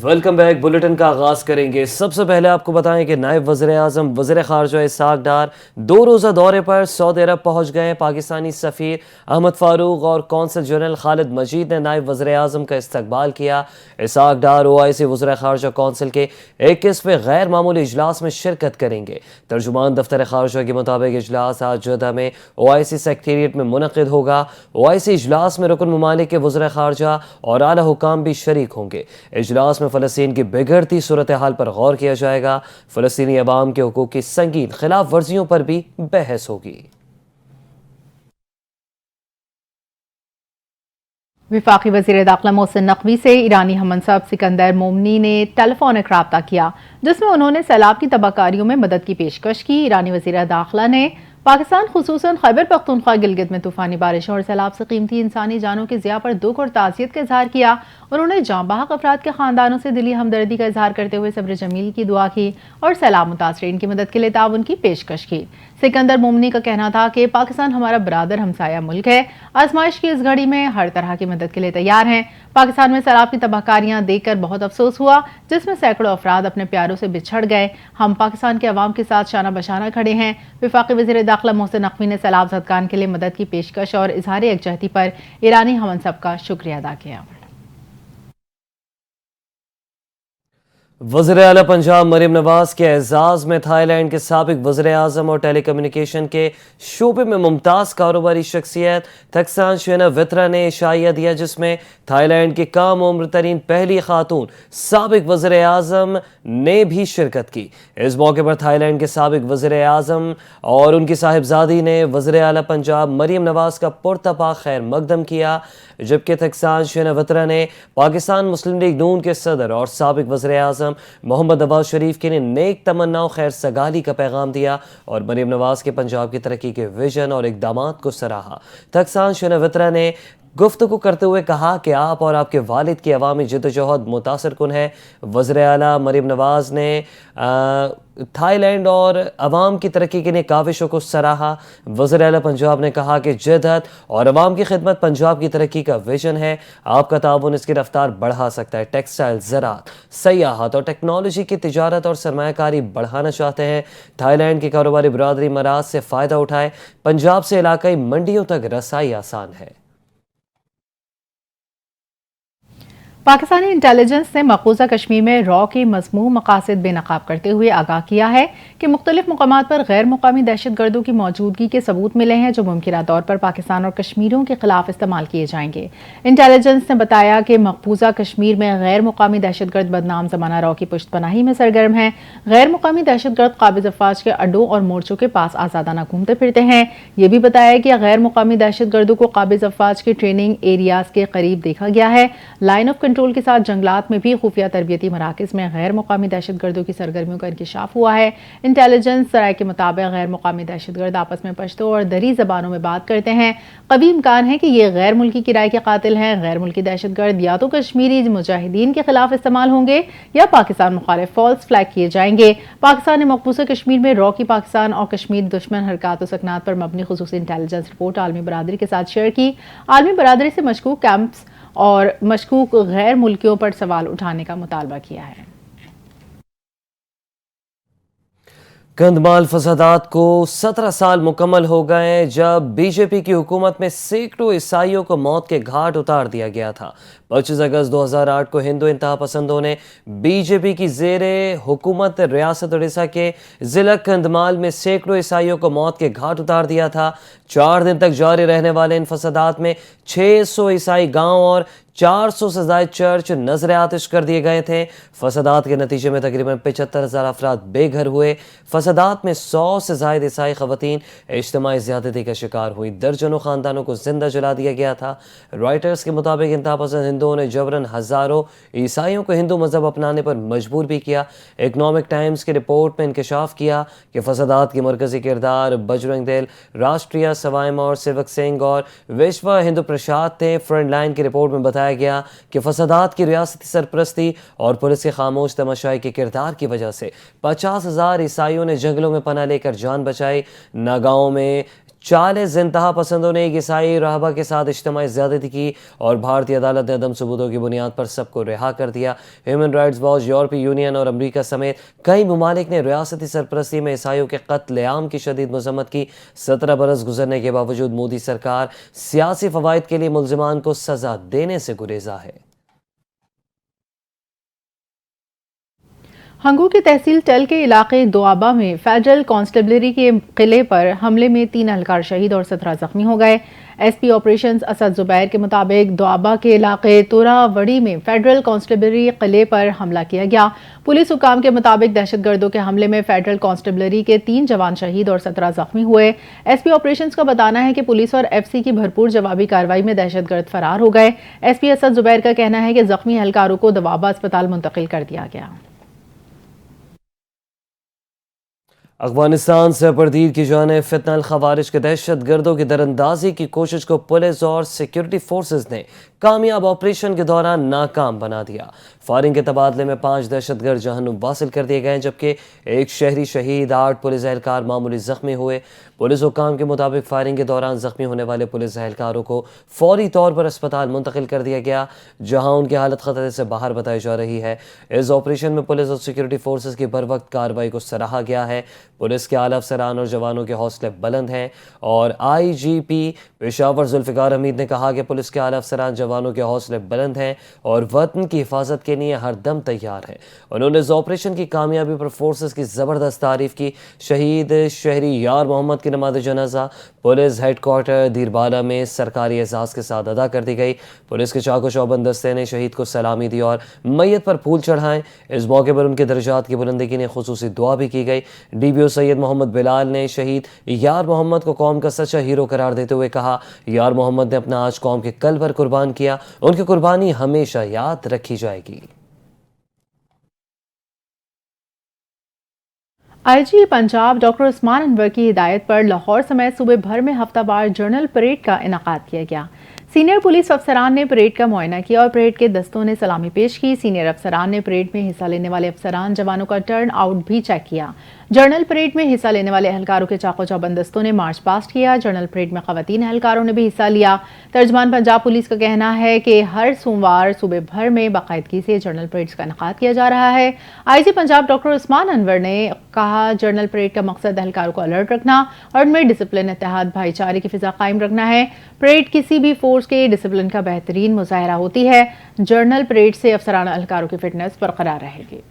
Welcome back. Bulletin کا آغاز کریں گے۔ سب سے پہلے آپ کو بتائیں کہ نائب وزیر اعظم وزیر خارجہ اسحاق ڈار 2 روزہ دورے پر سعودی عرب پہنچ گئے۔ پاکستانی سفیر احمد فاروق اور قونصل جنرل خالد مجید نے نائب وزیر اعظم کا استقبال کیا۔ اسحاق ڈار OIC وزیر خارجہ کونسل کے 21ویں غیر معمولی اجلاس میں شرکت کریں گے۔ ترجمان دفتر خارجہ کے مطابق اجلاس آج جدہ میں OIC سیکریٹریٹ میں منعقد ہوگا۔ OIC اجلاس میں رکن ممالک کے وزراء خارجہ اور اعلیٰ حکام بھی شریک ہوں گے۔ اجلاس میں فلسطین کی بگڑتی صورتحال پر غور کیا جائے گا۔ فلسطینی عوام کے حقوق کی سنگین خلاف ورزیوں پر بھی بحث ہوگی۔ وفاقی وزیر داخلہ محسن نقوی سے ایرانی ہم منصب سکندر مومنی نے ٹیلی فونک رابطہ کیا، جس میں انہوں نے سیلاب کی تباہ کاریوں میں مدد کی پیشکش کی۔ ایرانی وزیر داخلہ نے پاکستان خصوصاً خیبر پختونخوا گلگت میں طوفانی بارشوں اور سیلاب سے قیمتی انسانی جانوں کے ضیاع پر دکھ اور تعزیت کا اظہار کیا۔ انہوں نے جاں بحق افراد کے خاندانوں سے دلی ہمدردی کا اظہار کرتے ہوئے صبر جمیل کی دعا کی اور سیلاب متاثرین کی مدد کے لیے تعاون کی پیشکش کی۔ سکندر مومنی کا کہنا تھا کہ پاکستان ہمارا برادر ہمسایہ ملک ہے، آزمائش کی اس گھڑی میں ہر طرح کی مدد کے لیے تیار ہیں۔ پاکستان میں سیلاب کی تباہ کاریاں دیکھ کر بہت افسوس ہوا، جس میں سینکڑوں افراد اپنے پیاروں سے بچھڑ گئے۔ ہم پاکستان کے عوام کے ساتھ شانہ بشانہ کھڑے ہیں۔ وفاقی وزیر داخلہ محسن نقوی نے سیلاب زدگان کے لیے مدد کی پیشکش اور اظہار یکجہتی پر ایرانی ہم منصب کا شکریہ ادا کیا۔ وزیر اعلیٰ پنجاب مریم نواز کے اعزاز میں تھائی لینڈ کے سابق وزیر اعظم اور ٹیلی کمیونیکیشن کے شعبے میں ممتاز کاروباری شخصیت تھکسان شیناوترا نے عشائیہ دیا، جس میں تھائی لینڈ کی کم عمر ترین پہلی خاتون سابق وزیر اعظم نے بھی شرکت کی۔ اس موقع پر تھائی لینڈ کے سابق وزیر اعظم اور ان کی صاحبزادی نے وزیر اعلیٰ پنجاب مریم نواز کا پرتپاک خیر مقدم کیا، جبکہ تھکسان شیناوترا نے پاکستان مسلم لیگ نون کے صدر اور سابق وزیر اعظم محمد نواز شریف کے لیے نیک تمنا و خیر سگالی کا پیغام دیا اور مریم نواز کے پنجاب کی ترقی کے ویژن اور اقدامات کو سراہا۔ تھکسان شیناوترا نے گفتگو کرتے ہوئے کہا کہ آپ اور آپ کے والد کی عوامی جدوجہد متاثر کن ہے۔ وزیر اعلیٰ مریم نواز نے تھائی لینڈ اور عوام کی ترقی کے لیے کاوشوں کو سراہا۔ وزیر اعلیٰ پنجاب نے کہا کہ جدت اور عوام کی خدمت پنجاب کی ترقی کا ویژن ہے۔ آپ کا تعاون اس کی رفتار بڑھا سکتا ہے۔ ٹیکسٹائل، زراعت، سیاحت اور ٹیکنالوجی کی تجارت اور سرمایہ کاری بڑھانا چاہتے ہیں۔ تھائی لینڈ کی کاروباری برادری مراز سے فائدہ اٹھائے۔ پنجاب سے علاقائی منڈیوں تک رسائی آسان ہے۔ پاکستانی انٹیلیجنس نے مقبوضہ کشمیر میں را کے مذموم مقاصد بے نقاب کرتے ہوئے آگاہ کیا ہے کہ مختلف مقامات پر غیر مقامی دہشت گردوں کی موجودگی کے ثبوت ملے ہیں، جو ممکنہ طور پر پاکستان اور کشمیریوں کے خلاف استعمال کیے جائیں گے۔ انٹیلیجنس نے بتایا کہ مقبوضہ کشمیر میں غیر مقامی دہشت گرد بدنام زمانہ را کی پشت پناہی میں سرگرم ہیں۔ غیر مقامی دہشت گرد قابض افواج کے اڈوں اور مورچوں کے پاس آزادانہ گھومتے پھرتے ہیں۔ یہ بھی بتایا کہ غیر مقامی دہشت گردوں کو قابض افواج کے ٹریننگ ایریاز کے قریب دیکھا گیا ہے۔ لائن آف کنٹرول کے ساتھ جنگلات میں بھی خفیہ تربیتی مراکز میں غیر مقامی دہشت گردوں کی سرگرمیوں کا انکشاف ہوا ہے۔ انٹیلیجنس ذرائع کے مطابق غیر مقامی دہشت گرد آپس میں پشتو اور دری زبانوں میں بات کرتے ہیں۔ قوی امکان ہے کہ یہ غیر ملکی کرائے کے قاتل ہیں۔ غیر ملکی دہشت گرد یا تو کشمیری مجاہدین کے خلاف استعمال ہوں گے یا پاکستان مخالف فالس فلیگ کیے جائیں گے۔ پاکستان نے مقبوضہ کشمیر میں را کی پاکستان اور کشمیر دشمن حرکات و سکنات پر مبنی خصوصی انٹیلیجنس رپورٹ عالمی برادری کے ساتھ شیئر کی۔ عالمی برادری سے مشکوک کیمپس اور مشکوک غیر ملکیوں پر سوال اٹھانے کا مطالبہ کیا ہے۔ کندھمال فسادات کو 17 سال مکمل ہو گئے جب BJP کی حکومت میں سینکڑوں عیسائیوں کو موت کے گھاٹ اتار دیا گیا تھا۔ 25 اگست 2008 کو ہندو انتہا پسندوں نے BJP کی زیر حکومت ریاست اڑیسہ کے ضلع کندھمال میں سینکڑوں عیسائیوں کو موت کے گھاٹ اتار دیا تھا۔ 4 دن تک جاری رہنے والے ان فسادات میں 600 عیسائی گاؤں اور 400 سے زائد چرچ نذر آتش کر دیے گئے تھے۔ فسادات کے نتیجے میں تقریباً 75,000 افراد بے گھر ہوئے۔ فسادات میں 100 سے زائد عیسائی خواتین اجتماعی زیادتی کا شکار ہوئی۔ درجنوں خاندانوں کو زندہ جلا دیا گیا تھا۔ رائٹرز کے مطابق انتہا پسند ہندوؤں نے جبراً ہزاروں عیسائیوں کو ہندو مذہب اپنانے پر مجبور بھی کیا۔ اکنامک ٹائمز کی رپورٹ میں انکشاف کیا کہ فسادات کی مرکزی کردار بجرنگ دل، راشٹریہ سوائم اور سیوک سنگھ اور وشوا ہندو پرشاد تھے۔ فرنٹ لائن کی رپورٹ میں بتایا گیا کہ فسادات کی ریاستی سرپرستی اور پولیس کے خاموش تماشائی کے کردار کی وجہ سے 50,000 عیسائیوں نے جنگلوں میں پناہ لے کر جان بچائی۔ ناگاؤں میں 40 انتہا پسندوں نے ایک عیسائی راہبہ کے ساتھ اجتماعی زیادتی کی اور بھارتی عدالت نے عدم ثبوتوں کی بنیاد پر سب کو رہا کر دیا۔ ہیومن رائٹس واچ، یورپی یونین اور امریکہ سمیت کئی ممالک نے ریاستی سرپرستی میں عیسائیوں کے قتل عام کی شدید مذمت کی۔ 17 برس گزرنے کے باوجود مودی سرکار سیاسی فوائد کے لیے ملزمان کو سزا دینے سے گریزا ہے۔ ہنگو کی تحصیل ٹل کے علاقے دوآبہ میں فیڈرل کانسٹیبلری کے قلعے پر حملے میں 3 اہلکار شہید اور 17 زخمی ہو گئے۔ ایس پی آپریشنز اسد زبیر کے مطابق دوآبہ کے علاقے تورا وڑی میں فیڈرل کانسٹیبلری قلعے پر حملہ کیا گیا۔ پولیس حکام کے مطابق دہشت گردوں کے حملے میں فیڈرل کانسٹیبلری کے 3 جوان شہید اور 17 زخمی ہوئے۔ ایس پی آپریشنز کا بتانا ہے کہ پولیس اور ایف سی کی بھرپور جوابی کارروائی میں دہشت گرد فرار ہو گئے۔ ایس پی اسد زبیر کا کہنا ہے کہ زخمی اہلکاروں کو دوآبہ اسپتال منتقل کر دیا گیا۔ افغانستان سے پردید کی جانب فتنہ الخوارج کے دہشت گردوں کی دراندازی کی کوشش کو پولیس اور سیکیورٹی فورسز نے کامیاب آپریشن کے دوران ناکام بنا دیا۔ فائرنگ کے تبادلے میں 5 دہشت گرد جہنم واصل کر دیے گئے جبکہ 1 شہری شہید، 8 پولیس اہلکار معمولی زخمی ہوئے۔ پولیس حکام کے مطابق فائرنگ کے دوران زخمی ہونے والے پولیس اہلکاروں کو فوری طور پر اسپتال منتقل کر دیا گیا جہاں ان کی حالت خطرے سے باہر بتائی جا رہی ہے۔ اس آپریشن میں پولیس اور سیکیورٹی فورسز کی بروقت کارروائی کو سراہا گیا ہے۔ پولیس کے اعلیٰ افسران اور جوانوں کے حوصلے بلند ہیں اور آئی جی پی پشاور ذوالفقار حمید نے کہا کہ پولیس کے اعلیٰ افسران جوانوں کے حوصلے بلند ہیں اور وطن کی حفاظت کے لیے ہر دم تیار ہیں۔ انہوں نے اس آپریشن کی کامیابی پر فورسز کی زبردست تعریف کی۔ شہید شہری یار محمد کی نماز جنازہ پولیس ہیڈ کوارٹر دیربالہ میں سرکاری اعزاز کے ساتھ ادا کر دی گئی۔ پولیس کے چاق و چوبند دستے نے شہید کو سلامی دی اور میت پر پھول چڑھائے۔ اس موقع پر ان کے درجات کی بلندی کے لیے خصوصی دعا بھی کی گئی۔ ڈی بی او سید محمد بلال نے شہید یار محمد کو قوم کا سچا ہیرو قرار دیتے ہوئے کہا، یار محمد نے اپنا آج قوم کے کل پر قربان کیا، ان کی قربانی ہمیشہ یاد رکھی جائے گی۔ آئی جی پنجاب ڈاکٹر عثمان انور کی ہدایت پر لاہور سمیت صوبے بھر میں ہفتہ وار جنرل پریڈ کا انعقاد کیا گیا۔ سینئر پولیس افسران نے پریڈ کا معائنہ کیا اور پریڈ کے دستوں نے سلامی پیش کی۔ سینئر افسران نے پریڈ میں حصہ لینے والے افسران جوانوں کا ٹرن آؤٹ بھی چیک کیا۔ جنرل پریڈ میں حصہ لینے والے اہلکاروں کے چاق و چوبند دستوں نے مارچ پاسٹ کیا۔ جنرل پریڈ میں خواتین اہلکاروں نے بھی حصہ لیا۔ ترجمان پنجاب پولیس کا کہنا ہے کہ ہر سوموار صوبے بھر میں باقاعدگی سے جنرل پریڈز کا انعقاد کیا جا رہا ہے۔ آئی جی پنجاب ڈاکٹر عثمان انور نے کہا، جنرل پریڈ کا مقصد اہلکاروں کو الرٹ رکھنا اور ان میں ڈسپلن، اتحاد، بھائی چارے کی فضا قائم رکھنا ہے۔ پریڈ کسی بھی فورس کے ڈسپلن کا بہترین مظاہرہ ہوتی ہے۔ جنرل پریڈ سے افسران اہلکاروں کی فٹنس برقرار رہے گی۔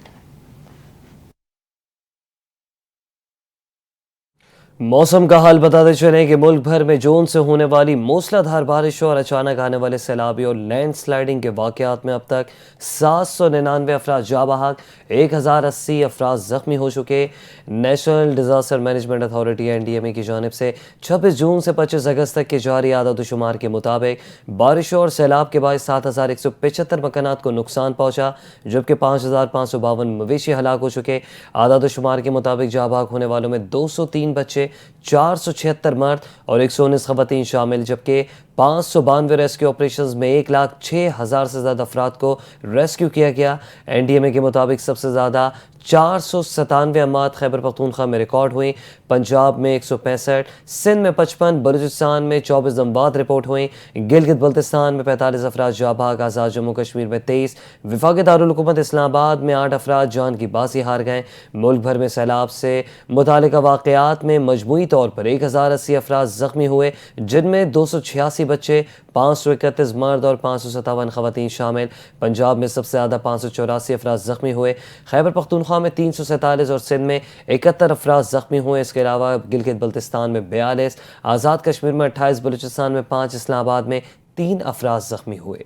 موسم کا حال بتاتے چلیں کہ ملک بھر میں جون سے ہونے والی موسلا دھار بارشوں اور اچانک آنے والے سیلابی اور لینڈ سلائیڈنگ کے واقعات میں اب تک 799 افراد جاں بحق، 1080 افراد زخمی ہو چکے۔ National disaster management authority NDMA کی جانب سے 26 جون سے 25 اگست تک کے جاری اعداد و شمار کے مطابق بارشوں اور سیلاب کے باعث 7175 مکانات کو نقصان پہنچا جبکہ 5552 مویشی ہلاک ہو چکے۔ اعداد و شمار کے مطابق جاں بحق ہونے والوں میں 203 بچے، 476 مرد اور 119 خواتین شامل جبکہ 592 ریسکیو آپریشنز میں 1,06,000 سے زیادہ افراد کو ریسکیو کیا گیا۔ NDMA کے مطابق سب سے زیادہ 497 اموات خیبر پختونخوا میں ریکارڈ ہوئیں، پنجاب میں 165، سندھ میں 55، بلوچستان میں 24 اموات رپورٹ ہوئیں، گلگت بلتستان میں 45 افراد جاں بحق، آزاد جموں کشمیر میں 23، وفاقی دارالحکومت اسلام آباد میں 8 افراد جان کی بازی ہار گئے۔ ملک بھر میں سیلاب سے متعلقہ واقعات میں مجموعی طور پر 1080 افراد زخمی ہوئے جن میں 286 بچے، 531 مرد اور 557 خواتین شامل۔ پنجاب میں سب سے زیادہ 584 افراد زخمی ہوئے، خیبر پختونخوا میں 347 اور سندھ میں 71 افراد زخمی ہوئے۔ اس کے علاوہ گلگت بلتستان میں 42، آزاد کشمیر میں 28، بلوچستان میں 5، اسلام آباد میں 3 افراد زخمی ہوئے۔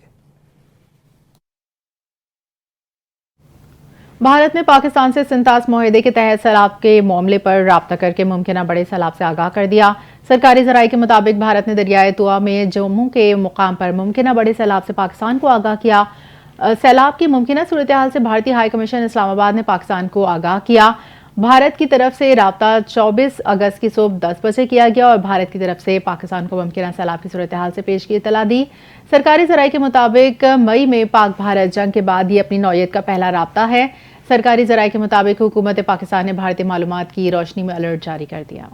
بھارت نے پاکستان سے سنتاس معاہدے کے تحت سیلاب کے معاملے پر رابطہ کر کے ممکنہ بڑے سیلاب سے آگاہ کر دیا۔ سرکاری ذرائع کے مطابق بھارت نے دریائے توا میں جموں کے مقام پر ممکنہ بڑے سیلاب سے پاکستان کو آگاہ کیا۔ سیلاب کی ممکنہ صورتحال سے بھارتی ہائی کمیشن اسلام آباد نے پاکستان کو آگاہ کیا۔ بھارت کی طرف سے رابطہ 24 اگست کی صبح 10 بجے کیا گیا اور بھارت کی طرف سے پاکستان کو ممکنہ سیلاب کی صورتحال سے پیش کی اطلاع دی۔ سرکاری ذرائع کے مطابق مئی میں پاک بھارت جنگ کے بعد یہ اپنی نوعیت کا پہلا رابطہ ہے۔ سرکاری ذرائع کے مطابق حکومت پاکستان نے بھارتی معلومات کی روشنی میں الرٹ جاری کر دیا۔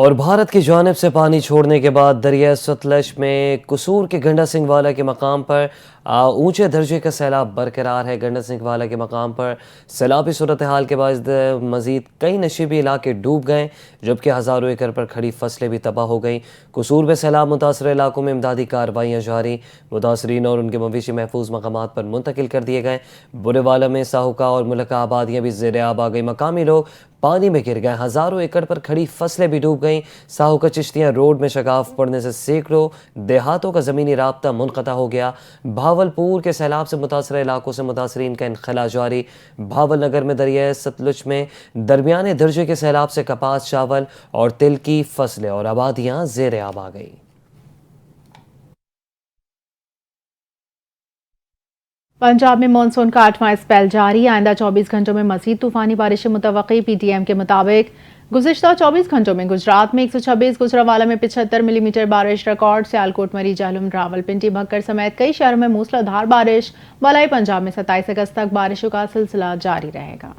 اور بھارت کی جانب سے پانی چھوڑنے کے بعد دریائے ستلج میں قصور کے گنڈا سنگھ والا کے مقام پر اونچے درجے کا سیلاب برقرار ہے۔ گنڈا سنگھ والا کے مقام پر سیلابی صورتحال کے باعث مزید کئی نشیبی علاقے ڈوب گئے، جبکہ ہزاروں ایکڑ پر کھڑی فصلیں بھی تباہ ہو گئیں۔ قصور میں سیلاب متاثرہ علاقوں میں امدادی کارروائیاں جاری، متاثرین اور ان کے مویشی محفوظ مقامات پر منتقل کر دیے گئے۔ برے والا میں ساہوکا اور ملکہ آبادیاں بھی زیر آب آ گئی، مقامی لوگ پانی میں گر گئے، ہزاروں ایکڑ پر کھڑی فصلیں بھی ڈوب گئیں۔ ساہوکا چشتیاں روڈ میں شگاف پڑنے سے سینکڑوں دیہاتوں کا زمینی رابطہ منقطع ہو گیا۔ بھاولپور کے سیلاب سے متاثرہ علاقوں سے متاثرین کا انخلا جاری۔ بھاول نگر میں دریائے ستلج میں درمیانے درجے کے سیلاب سے کپاس، چاول اور تل کی فصلیں اور آبادیاں زیر آب آ گئیں۔ پنجاب میں مانسون کا 8واں اسپیل جاری، آئندہ 24 گھنٹوں میں مزید طوفانی بارشیں متوقع۔ پی ٹی ایم کے مطابق گزشتہ 24 گھنٹوں میں گجرات میں 126، گجرانوالہ میں 75 ملی میٹر بارش ریکارڈ۔ سیالکوٹ، مری، جہلم، راولپنڈی، بھکر سمیت کئی شہروں میں موسلا دھار بارش۔ بالائی پنجاب میں 27 اگست تک بارشوں کا سلسلہ جاری رہے گا۔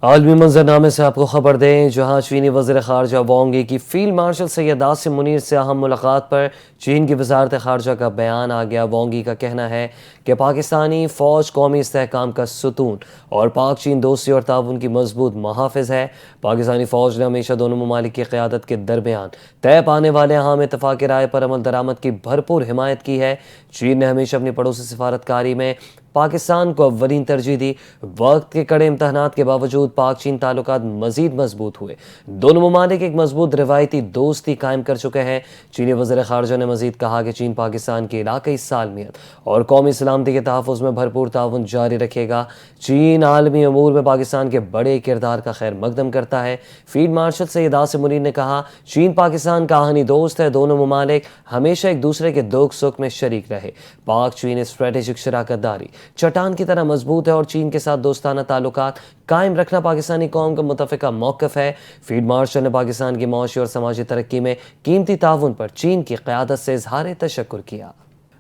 عالمی منظرنامے سے آپ کو خبر دیں، جہاں چینی وزیر خارجہ وانگ ای کی فیلڈ مارشل سید عاصم منیر سے اہم ملاقات پر چین کی وزارت خارجہ کا بیان آ گیا۔ وانگ ای کا کہنا ہے کہ پاکستانی فوج قومی استحکام کا ستون اور پاک چین دوستی اور تعاون کی مضبوط محافظ ہے۔ پاکستانی فوج نے ہمیشہ دونوں ممالک کی قیادت کے درمیان طے پانے والے اہم اتفاق رائے پر عمل درآمد کی بھرپور حمایت کی ہے۔ چین نے ہمیشہ اپنی پڑوسی سفارتکاری میں پاکستان کو اولین ترجیح دی۔ وقت کے کڑے امتحانات کے باوجود پاک چین تعلقات مزید مضبوط ہوئے۔ دونوں ممالک ایک مضبوط روایتی دوستی قائم کر چکے ہیں۔ چینی وزیر خارجہ نے مزید کہا کہ چین پاکستان کی علاقائی سالمیت اور قومی سلامتی کے تحفظ میں بھرپور تعاون جاری رکھے گا۔ چین عالمی امور میں پاکستان کے بڑے کردار کا خیر مقدم کرتا ہے۔ فیلڈ مارشل سید عاصم منیر نے کہا، چین پاکستان کا آہنی دوست ہے، دونوں ممالک ہمیشہ ایک دوسرے کے دکھ سکھ میں شریک رہے۔ پاک چین اسٹریٹجک شراکت داری چٹان کی طرح مضبوط ہے اور چین کے ساتھ دوستانہ تعلقات قائم رکھنا پاکستانی قوم کا متفقہ موقف ہے۔ فیلڈ مارشل نے پاکستان کی معاشی اور سماجی ترقی میں قیمتی تعاون پر چین کی قیادت سے اظہار تشکر کیا۔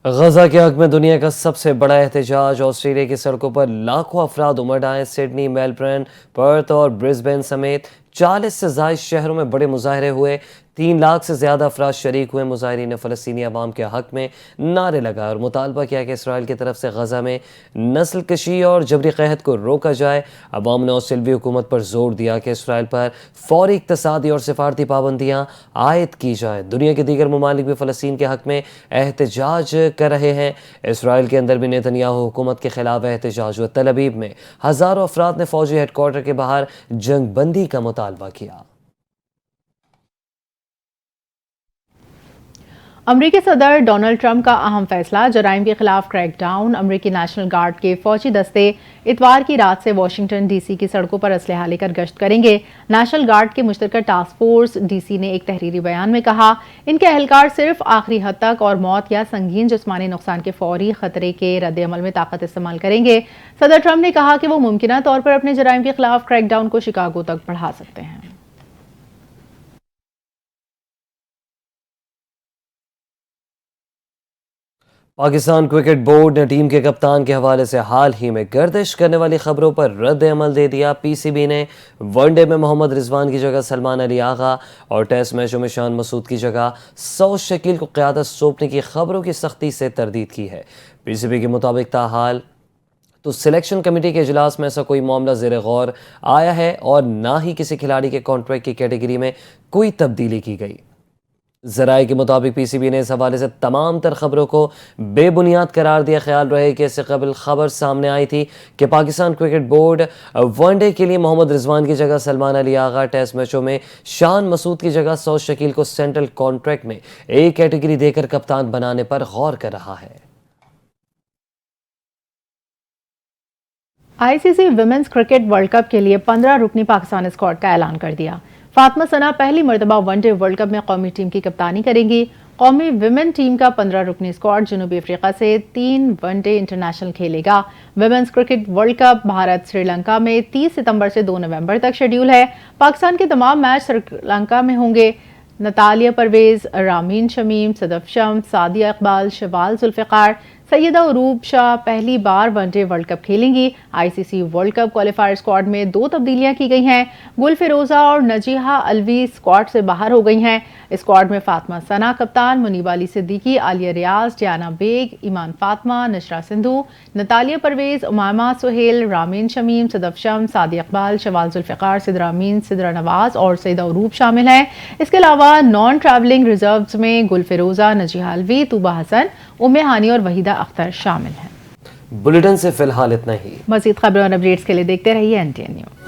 غزہ کے حق میں دنیا کا سب سے بڑا احتجاج، آسٹریلیا کی سڑکوں پر لاکھوں افراد امڑ آئے۔ سڈنی، میلبرن، پرتھ اور برسبین سمیت 40 سے زائد شہروں میں بڑے مظاہرے ہوئے۔ 3 لاکھ سے زیادہ افراد شریک ہوئے۔ مظاہرین نے فلسطینی عوام کے حق میں نعرے لگائے اور مطالبہ کیا کہ اسرائیل کی طرف سے غزہ میں نسل کشی اور جبری قحط کو روکا جائے۔ عوام نے آسٹریلوی حکومت پر زور دیا کہ اسرائیل پر فوری اقتصادی اور سفارتی پابندیاں عائد کی جائیں۔ دنیا کے دیگر ممالک بھی فلسطین کے حق میں احتجاج کر رہے ہیں۔ اسرائیل کے اندر بھی نیتنیاہو حکومت کے خلاف احتجاج ہوا۔ تل ابیب میں ہزاروں افراد نے فوجی ہیڈ کوارٹر کے باہر جنگ بندی کا مطالبہ کیا۔ امریکی صدر ڈونلڈ ٹرمپ کا اہم فیصلہ، جرائم کے خلاف کریک ڈاؤن۔ امریکی نیشنل گارڈ کے فوجی دستے اتوار کی رات سے واشنگٹن ڈی سی کی سڑکوں پر اسلحہ لے کر گشت کریں گے۔ نیشنل گارڈ کے مشترکہ ٹاسک فورس ڈی سی نے ایک تحریری بیان میں کہا، ان کے اہلکار صرف آخری حد تک اور موت یا سنگین جسمانی نقصان کے فوری خطرے کے رد عمل میں طاقت استعمال کریں گے۔ صدر ٹرمپ نے کہا کہ وہ ممکنہ طور پر اپنے جرائم کے خلاف کریک ڈاؤن کو شکاگو تک بڑھا سکتے ہیں۔ پاکستان کرکٹ بورڈ نے ٹیم کے کپتان کے حوالے سے حال ہی میں گردش کرنے والی خبروں پر رد عمل دے دیا۔ پی سی بی نے ون ڈے میں محمد رضوان کی جگہ سلمان علی آغا اور ٹیسٹ میچوں میں شان مسعود کی جگہ سعود شکیل کو قیادت سونپنے کی خبروں کی سختی سے تردید کی ہے۔ پی سی بی کے مطابق تاحال تو سلیکشن کمیٹی کے اجلاس میں ایسا کوئی معاملہ زیر غور آیا ہے اور نہ ہی کسی کھلاڑی کے کانٹریکٹ کی کیٹیگری میں کوئی تبدیلی کی گئی۔ ذرائع کے مطابق پی سی بی نے اس حوالے سے تمام تر خبروں کو بے بنیاد قرار دیا۔ خیال رہے کہ اس سے قبل خبر سامنے آئی تھی کہ Pakistan cricket board one day کے لیے محمد رضوان کی جگہ سلمان علی آغا، ٹیسٹ میچوں میں شان مسعود کی جگہ سعود شکیل کو سینٹرل کانٹریکٹ میں ایک کیٹیگری دے کر کپتان بنانے پر غور کر رہا ہے۔ آئی سی سی ویمنز کرکٹ ورلڈ کپ کے لیے 15 رکنی پاکستان اسکواڈ کا اعلان کر دیا۔ فاطمہ ثنا پہلی مرتبہ ون ڈے ورلڈ کپ میں قومی ٹیم کی کپتانی کریں گی۔ قومی ویمن ٹیم کا 15 رکنی اسکواڈ جنوبی افریقہ سے 3 ون ڈے انٹرنیشنل کھیلے گا۔ Women's cricket world cup Bharat Sri Lanka میں 30 ستمبر سے 2 نومبر تک شیڈیول ہے۔ پاکستان کے تمام میچ سری لنکا میں ہوں گے۔ نتالیہ پرویز، رامین شمیم، صدف شمس، سعدیہ اقبال، شوال ذوالفقار، سیدہ عروب شاہ پہلی bar one day world cup کھیلیں گی۔ ICC world cup qualifier squad میں 2 تبدیلیاں کی گئی ہیں۔ گل فیروزہ اور نجیحہ الوی اسکواڈ سے باہر ہو گئی ہیں۔ اسکواڈ میں فاطمہ ثنا کپتان، منیب علی صدیقی، عالیہ ریاض، ڈیانا بیگ، ایمان فاطمہ، نشرہ سندھو، نتالیہ پرویز، امامہ سہیل، رامین شمیم، صدف شمس، سعدی اقبال، شوال ذوالفقار، سدرہ امین، سدرہ نواز اور سیدہ عروب شامل ہیں۔ اس کے علاوہ نان ٹریولنگ ریزروز میں گل فیروزہ، نجیحہ الوی، طوبہ حسن، ام ہانی اور وحیدہ اختر شامل ہیں۔ بلیٹن سے فی الحال اتنا ہی۔ مزید خبروں اور اپڈیٹس کے لیے دیکھتے رہیے NTN نیوز۔